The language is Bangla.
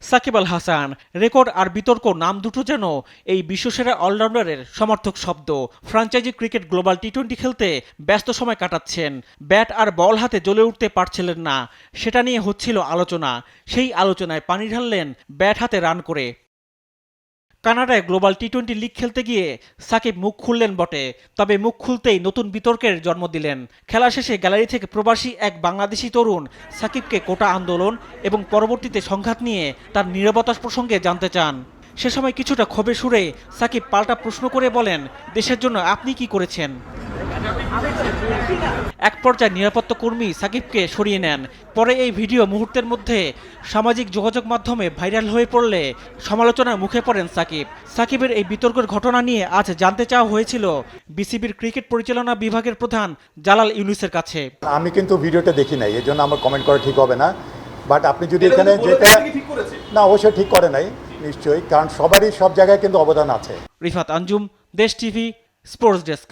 সাকিব আল হাসান রেকর্ড আর বিতর্ক নাম দুটো যেন এই বিশ্বসেরা অলরাউন্ডারের সমর্থক শব্দ। ফ্র্যাঞ্চাইজি ক্রিকেট গ্লোবাল টি-20 খেলতে ব্যস্ত সময় কাটাচ্ছেন, ব্যাট আর বল হাতে জ্বলে উঠতে পারছিলেন না, সেটা নিয়ে হচ্ছিল আলোচনা। সেই আলোচনায় পানি ঢাললেন ব্যাট হাতে রান করে। কানাডায় গ্লোবাল টি-20 লিগ খেলতে গিয়ে সাকিব মুখ খুললেন বটে, তবে মুখ খুলতেই নতুন বিতর্কের জন্ম দিলেন। খেলা শেষে গ্যালারি থেকে প্রবাসী এক বাংলাদেশি তরুণ সাকিবকে কোটা আন্দোলন এবং পরবর্তীতে সংঘাত নিয়ে তার নীরবতা প্রসঙ্গে জানতে চান। সে সময় কিছুটা ক্ষোভে সুরে সাকিব পাল্টা প্রশ্ন করে বলেন, দেশের জন্য আপনি কি করেছেন? এক পর্যায়ে নিরাপত্তা কর্মী সাকিবকে সরিয়ে নেন। পরে এই ভিডিও মুহূর্তের মধ্যে সামাজিক যোগাযোগ মাধ্যমে ভাইরাল হয়ে পড়লে সমালোচনার মুখে পড়েন সাকিব। সাকিবের এই বিতর্কের ঘটনা নিয়ে আজ জানতে চাওয়া হয়েছিল বিসিবির ক্রিকেট পরিচালনা বিভাগের প্রধান জালাল ইউনুসের কাছে। আমি কিন্তু ভিডিওটা দেখি নাই, এই জন্য আমার কমেন্ট করা ঠিক হবে না। বাট আপনি যদি এখানে যেটা না, অবশ্যই ঠিক করে নাই নিশ্চয়ই, কারণ সবারই সব জায়গায় কিন্তু অবদান আছে। রিফাত আঞ্জুম, দেশ টিভি, স্পোর্টস ডেস্ক।